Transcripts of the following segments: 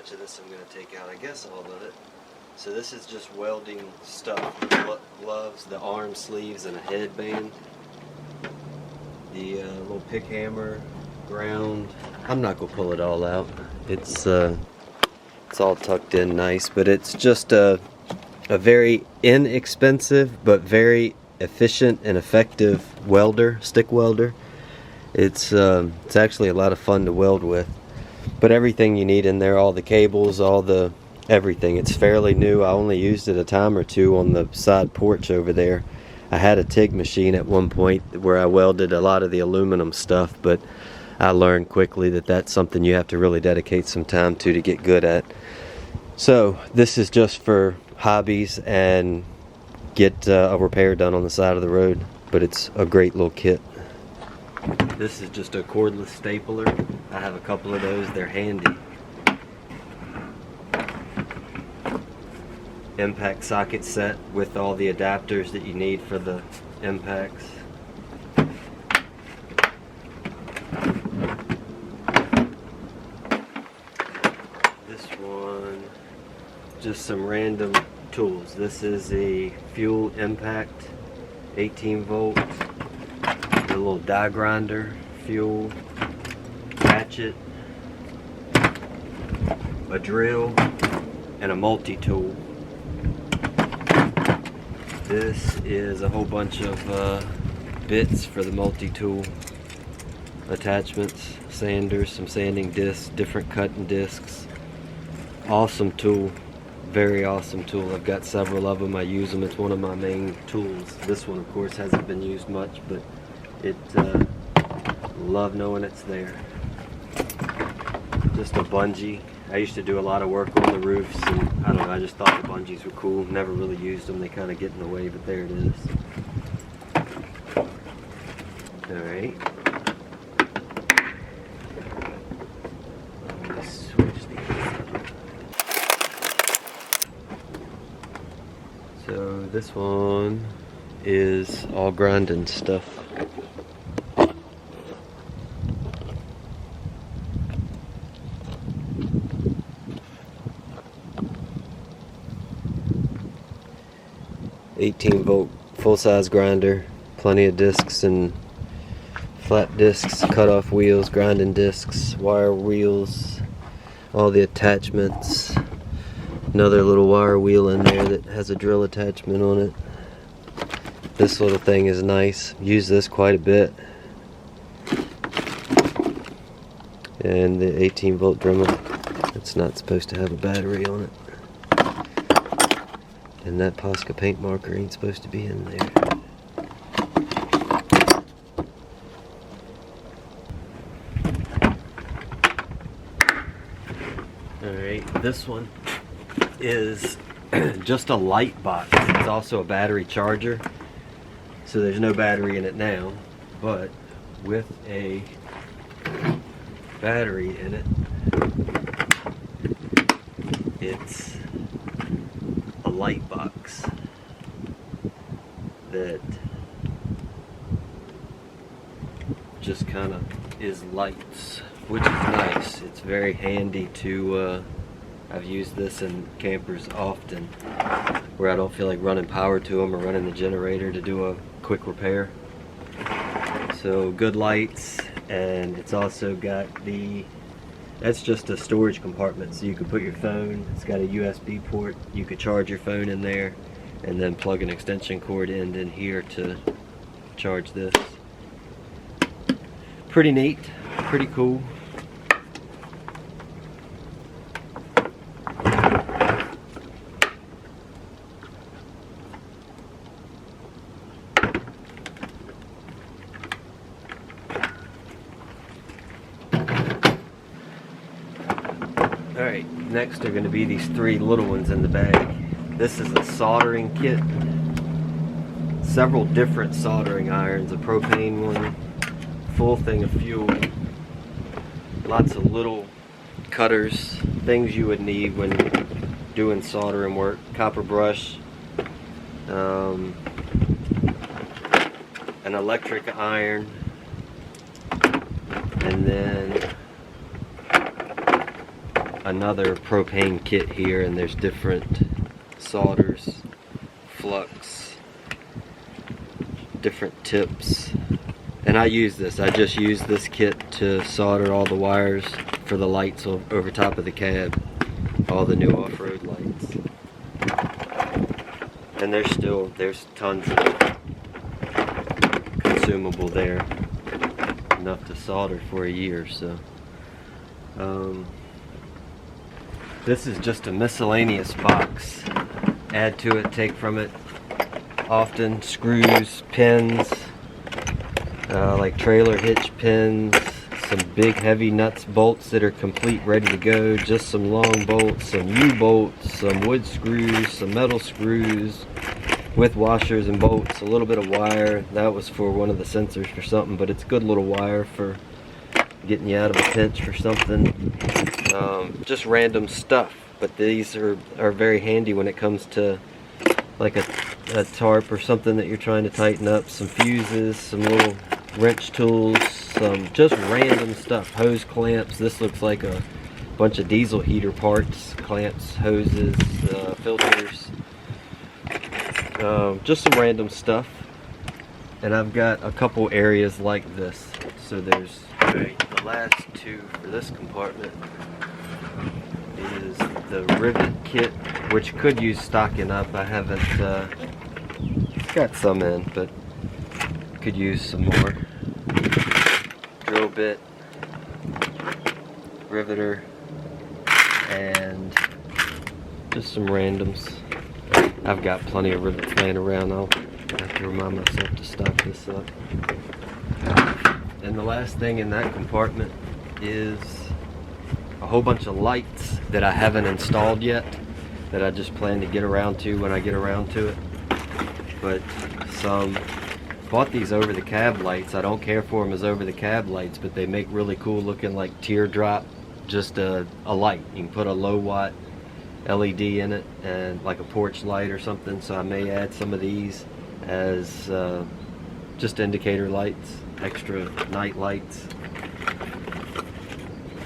much of this I'm going to take out. I guess all of it. So this is just welding stuff. Gloves, the arm sleeves, and a headband. The little pick hammer, ground. I'm not going to pull it all out. It's all tucked in nice, but it's just a very inexpensive but very efficient and effective welder, stick welder. It's actually a lot of fun to weld with. But everything you need in there, all the cables, all the everything. It's fairly new. I only used it a time or two on the side porch over there. I had a TIG machine at one point where I welded a lot of the aluminum stuff, but I learned quickly that that's something you have to really dedicate some time to get good at. So this is just for hobbies and get a repair done on the side of the road, but it's a great little kit. This is just a cordless stapler. I have a couple of those. They're handy. Impact socket set with all the adapters that you need for the impacts. This one, just some random tools. This is a fuel impact, 18 volt, a little die grinder, fuel, ratchet, a drill, and a multi-tool. This is a whole bunch of bits for the multi-tool attachments, sanders, some sanding discs, different cutting discs. Awesome tool, very awesome tool. I've got several of them. I use them. It's one of my main tools. This one, of course, hasn't been used much, but it love knowing it's there. Just a bungee. I used to do a lot of work on the roofs, and I don't know, I just thought the bungees were cool. Never really used them. They kind of get in the way, but there it is. Alright. Let's switch these. So this one is all grinding stuff. $18 volt full-size grinder, plenty of discs and flat discs, cut-off wheels, grinding discs, wire wheels, all the attachments. Another little wire wheel in there that has a drill attachment on it. This little thing is nice. Use this quite a bit. And the 18 volt Dremel. It's not supposed to have a battery on it. And that Posca paint marker ain't supposed to be in there. Alright, this one is just a light box. It's also a battery charger. So there's no battery in it now, but with a battery in it, it's a light box that just kind of is lights, which is nice. It's very handy to I've used this in campers often where I don't feel like running power to them or running the generator to do a quick repair. So good lights, and it's also got that's just a storage compartment, so you can put your phone. It's got a USB port. You could charge your phone in there and then plug an extension cord in here to charge this. Pretty neat, pretty cool. Alright, next are going to be these three little ones in the bag. This is a soldering kit. Several different soldering irons, a propane one, full thing of fuel, lots of little cutters, things you would need when doing soldering work, copper brush, an electric iron, and then another propane kit here, and there's different solders, flux, different tips. And I just use this kit to solder all the wires for the lights over top of the cab, all the new off-road lights. And there's tons of consumable there, enough to solder for a year. So this is just a miscellaneous box. Add to it, take from it. Often screws, pins, like trailer hitch pins, some big heavy nuts, bolts that are complete, ready to go, just some long bolts, some U-bolts, some wood screws, some metal screws with washers and bolts, a little bit of wire. That was for one of the sensors for something, but it's good little wire for getting you out of a pinch or something. Just random stuff, but these are very handy when it comes to like a tarp or something that you're trying to tighten up. Some fuses, some little wrench tools, some just random stuff. Hose clamps. This looks like a bunch of diesel heater parts, clamps, hoses, filters, just some random stuff. And I've got a couple areas like this. So there's the last two for this compartment is the rivet kit, which could use stocking up. I haven't got some in, but could use some more. Drill bit, riveter, and just some randoms. I've got plenty of rivets laying around. I'll have to remind myself to stock this up. And the last thing in that compartment is a whole bunch of lights that I haven't installed yet, that I just plan to get around to when I get around to it. But bought these over the cab lights. I don't care for them as over the cab lights, but they make really cool looking, like teardrop, just a light. You can put a low watt LED in it, and like a porch light or something. So I may add some of these as just indicator lights, extra night lights.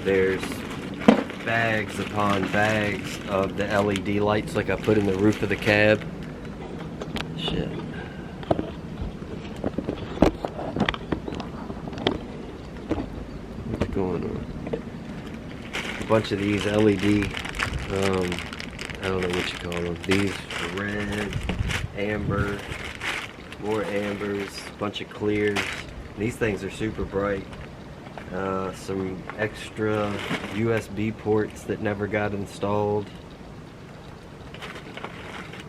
There's bags upon bags of the LED lights like I put in the roof of the cab. Shit. What's going on? A bunch of these LED, I don't know what you call them. These are red, amber, more ambers, a bunch of clears. These things are super bright. Some extra USB ports that never got installed.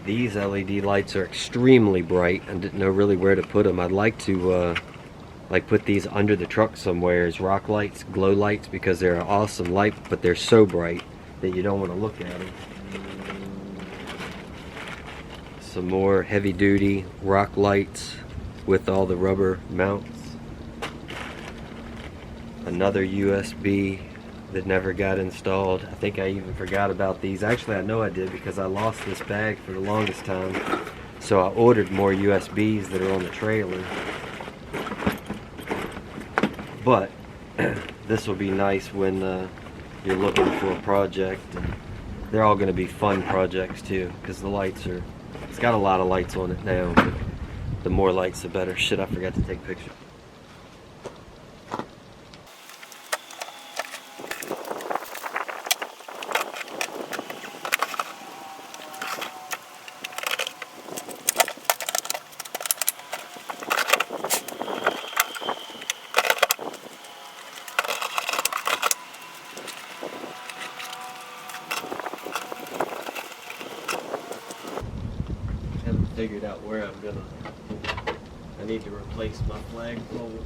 These LED lights are extremely bright. I didn't know really where to put them. I'd like to like put these under the truck somewhere as rock lights, glow lights, because they're an awesome light, but they're so bright that you don't want to look at them. Some more heavy duty rock lights with all the rubber mounts. Another USB that never got installed. I think I even forgot about these. Actually, I know I did, because I lost this bag for the longest time. So I ordered more USBs that are on the trailer. But this will be nice when you're looking for a project. And they're all going to be fun projects too, because the lights are, it's got a lot of lights on it now, but the more lights the better. Shit, I forgot to take pictures. Figured out where I'm gonna. I need to replace my flagpole.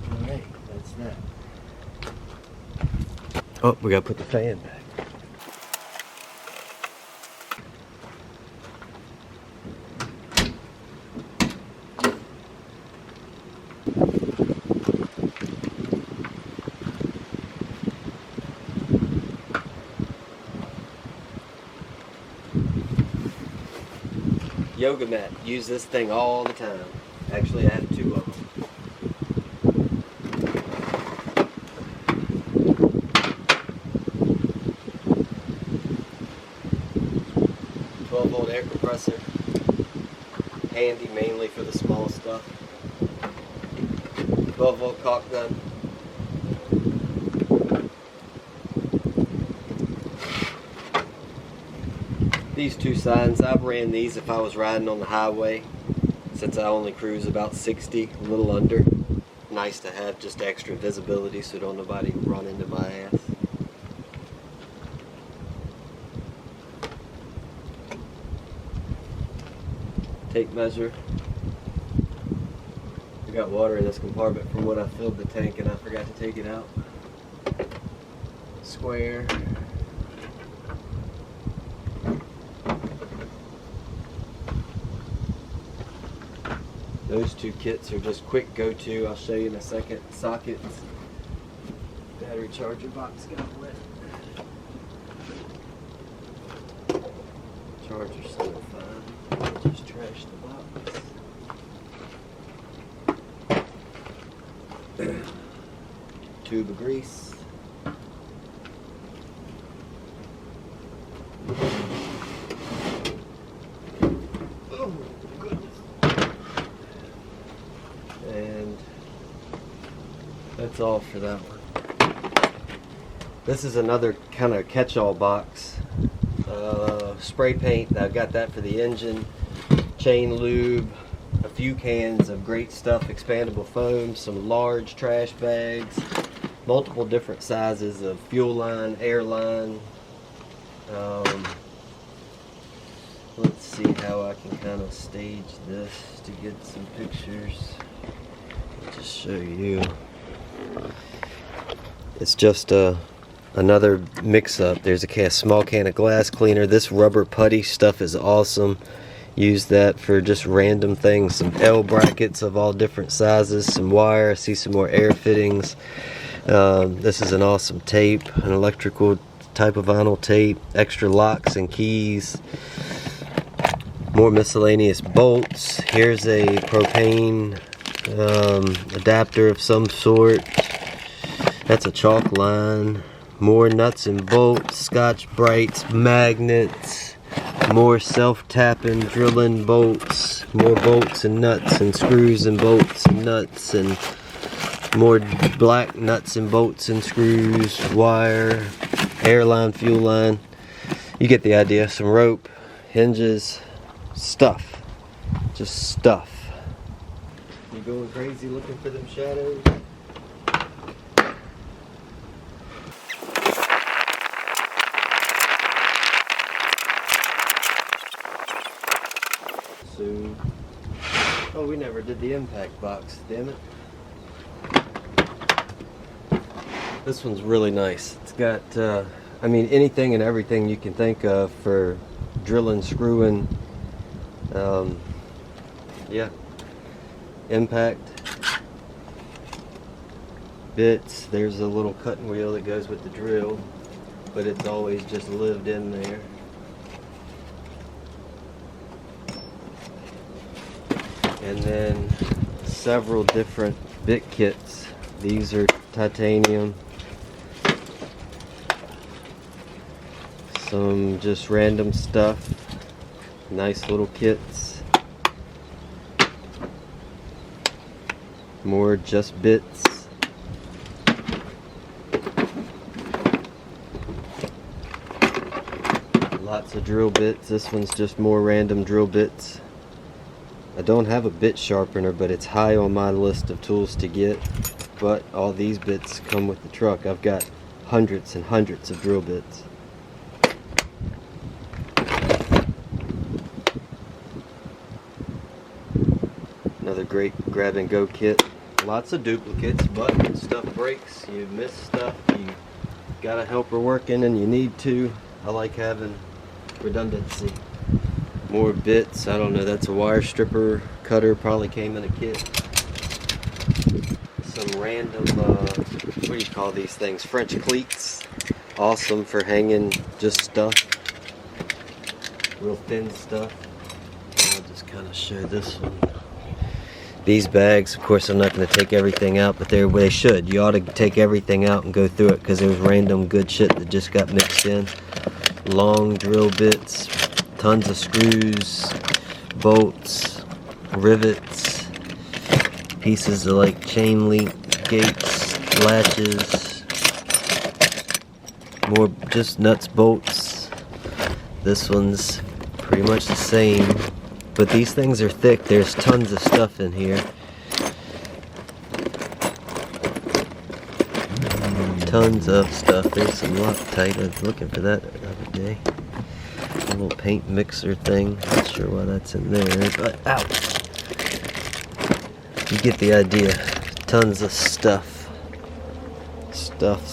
Alright, that's that. Oh, we gotta put the fan back. Yoga mat. Use this thing all the time. Actually, I have 2 of them. 12-volt air compressor. Handy mainly for the small stuff. 12-volt caulk gun. These 2 signs, I've ran these if I was riding on the highway, since I only cruise about 60, a little under. Nice to have just extra visibility so don't nobody run into my ass. Tape measure. I got water in this compartment from when I filled the tank and I forgot to take it out. Square. Those 2 kits are just quick go-to. I'll show you in a second. Sockets. Battery charger box got wet. Charger's still fine. I'll just trash the box. Tube of grease. And that's all for that one. This is another kind of catch-all box. Spray paint, I've got that for the engine. Chain lube, a few cans of great stuff, expandable foam, some large trash bags, multiple different sizes of fuel line, air line. Let's see how I can kind of stage this to get some pictures. Just show you. It's just another mix-up. There's a small can of glass cleaner. This rubber putty stuff is awesome. Use that for just random things. Some L brackets of all different sizes, some wire. I see some more air fittings. This is an awesome tape, an electrical type of vinyl tape. Extra locks and keys. More miscellaneous bolts. Here's a propane adapter of some sort. That's a chalk line. More nuts and bolts, Scotch-Brites, magnets, more self-tapping drilling bolts, more bolts and nuts and screws and bolts and nuts, and more black nuts and bolts and screws, wire, airline, fuel line. You get the idea. Some rope, hinges, stuff. Just stuff. You going crazy looking for them shadows? Soon. Oh, we never did the impact box, damn it. This one's really nice. It's got, I mean, anything and everything you can think of for drilling, screwing. Yeah. Impact. Bits. There's a little cutting wheel that goes with the drill, but it's always just lived in there. And then several different bit kits. These are titanium. Some just random stuff. Nice little kits. More just bits. Lots of drill bits. This one's just more random drill bits. I don't have a bit sharpener, but it's high on my list of tools to get. But all these bits come with the truck. I've got hundreds and hundreds of drill bits. Another great grab and go kit. Lots of duplicates, but when stuff breaks, you miss stuff, you got a helper working and you need to. I like having redundancy. More bits. I don't know, that's a wire stripper cutter, probably came in a kit. Some random, what do you call these things? French cleats. Awesome for hanging just stuff. Real thin stuff. I'll just kind of show this one. These bags, of course, I'm not going to take everything out, but they should. You ought to take everything out and go through it because there's random good shit that just got mixed in. Long drill bits, tons of screws, bolts, rivets, pieces of like chain link, gates, latches, more just nuts, bolts. This one's pretty much the same, but these things are thick. There's tons of stuff in here. Tons of stuff. There's some Loctite. I was looking for that the other day. A little paint mixer thing. Not sure why that's in there, but ow! You get the idea. Tons of stuff. Stuff.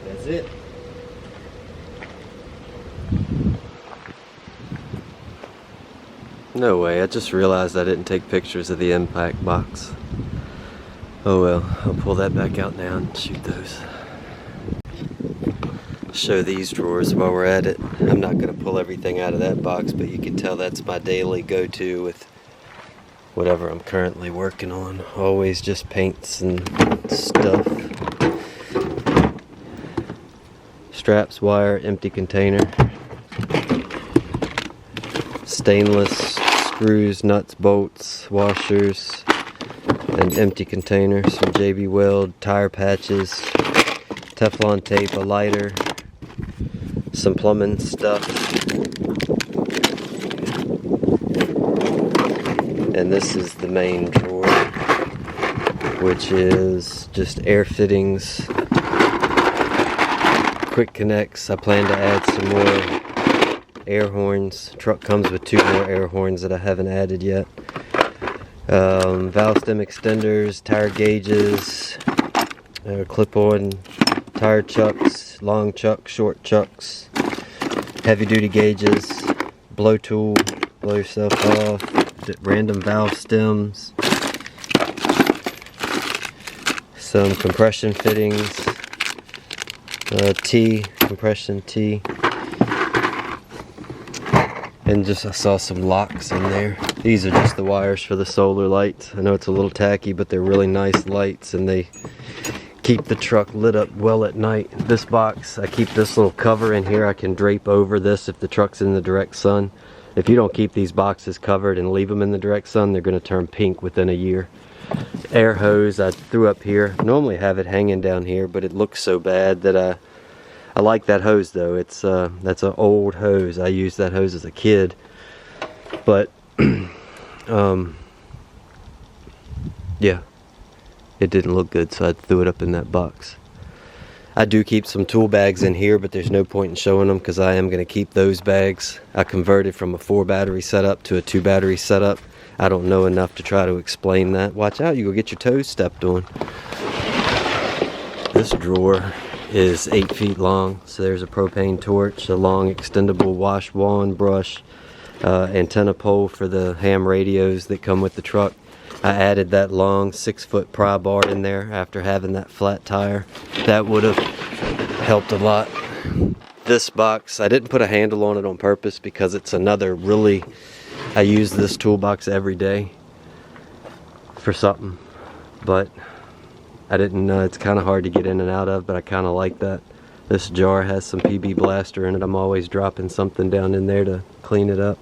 That's it. No way, I just realized I didn't take pictures of the impact box. Oh well, I'll pull that back out now and shoot those. Show these drawers while we're at it. I'm not going to pull everything out of that box, but you can tell that's my daily go-to with whatever I'm currently working on. Always just paints and stuff. Straps, wire, empty container. Stainless screws, nuts, bolts, washers, an empty container, some JB Weld, tire patches, Teflon tape, a lighter, some plumbing stuff, and this is the main drawer, which is just air fittings, quick connects. I plan to add some more air horns. Truck comes with 2 more air horns that I haven't added yet. Valve stem extenders, tire gauges, clip-on tire chucks, long chucks, short chucks, heavy duty gauges, blow tool, blow yourself off, random valve stems, some compression fittings, compression T, and just I saw some locks in there. These are just the wires for the solar lights. I know it's a little tacky, but they're really nice lights and they keep the truck lit up well at night. This box, I keep this little cover in here. I can drape over this if the truck's in the direct sun. If you don't keep these boxes covered and leave them in the direct sun, they're going to turn pink within a year. Air hose I threw up here. Normally have it hanging down here, but it looks so bad that I like that hose though. It's that's an old hose. I used that hose as a kid, but yeah, it didn't look good, so I threw it up in that box. I do keep some tool bags in here, but there's no point in showing them because I am going to keep those bags. I converted from a 4 battery setup to a 2 battery setup. I don't know enough to try to explain that. Watch out, you go get your toes stepped on. This drawer is 8 feet long, so there's a propane torch, a long extendable wash wand brush, antenna pole for the ham radios that come with the truck. I added that long 6-foot pry bar in there after having that flat tire. That would have helped a lot. This box, I didn't put a handle on it on purpose because it's another really, I use this toolbox every day for something, but I didn't know. It's kind of hard to get in and out of, but I kind of like that. This jar has some PB Blaster in it. I'm always dropping something down in there to clean it up.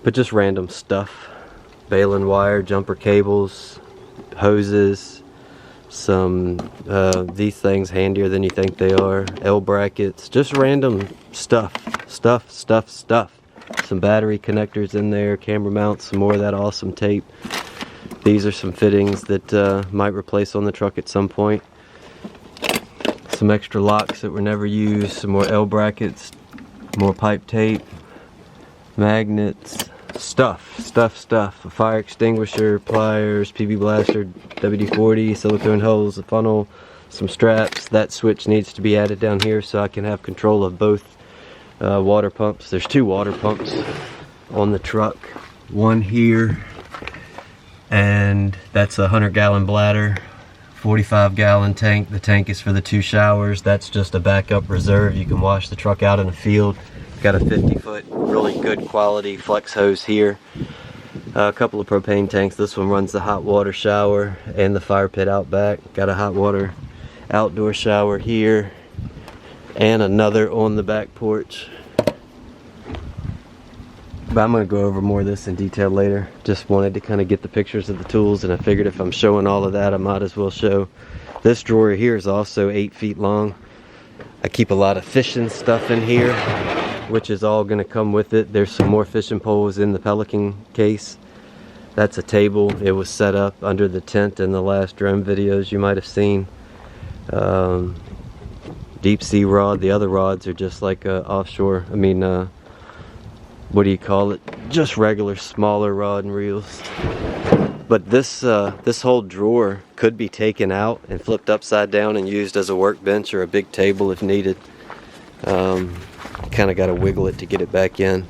But just random stuff. Baling wire, jumper cables, hoses, some these things handier than you think they are, L brackets, just random stuff. Some battery connectors in there, camera mounts, some more of that awesome tape. These are some fittings that might replace on the truck at some point. Some extra locks that were never used, some more L brackets, more pipe tape, magnets, stuff. A fire extinguisher, pliers, PB blaster, WD-40, silicone holes, a funnel, some straps. That switch needs to be added down here so I can have control of both water pumps. There's 2 water pumps on the truck. One here, and that's a 100-gallon bladder, 45-gallon tank. The tank is for the 2 showers. That's just a backup reserve. You can wash the truck out in the field. Got a 50-foot really good quality flex hose here. A couple of propane tanks. This one runs the hot water shower and the fire pit out back. Got a hot water outdoor shower here and another on the back porch. But I'm going to go over more of this in detail later. Just wanted to kind of get the pictures of the tools, and I figured if I'm showing all of that, I might as well show. This drawer here is also 8 feet long. I keep a lot of fishing stuff in here, which is all going to come with it. There's some more fishing poles in the Pelican case. That's a table. It was set up under the tent in the last drone videos you might have seen. Deep sea rod. The other rods are just like offshore. What do you call it? Just regular smaller rod and reels. But this whole drawer could be taken out and flipped upside down and used as a workbench or a big table if needed. Kind of got to wiggle it to get it back in.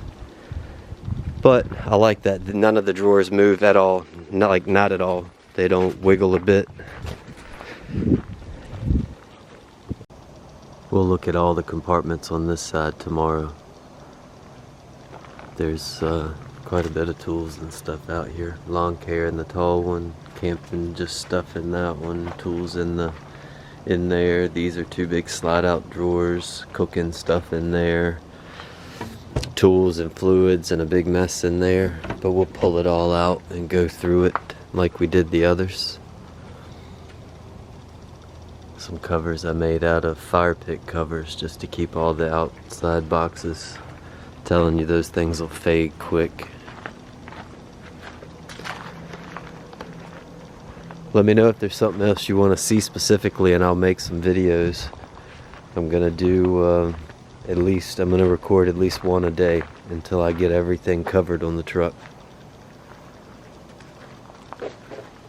But I like that none of the drawers move at all. Not at all. They don't wiggle a bit. We'll look at all the compartments on this side tomorrow. There's quite a bit of tools and stuff out here. Lawn care in the tall one, camping just stuff in that one, tools in there. These are 2 big slide out drawers, cooking stuff in there, tools and fluids and a big mess in there. But we'll pull it all out and go through it like we did the others. Some covers I made out of fire pit covers just to keep all the outside boxes. Telling you those things will fade quick. Let me know if there's something else you want to see specifically, and I'll make some videos. I'm gonna do I'm gonna record at least 1 a day until I get everything covered on the truck.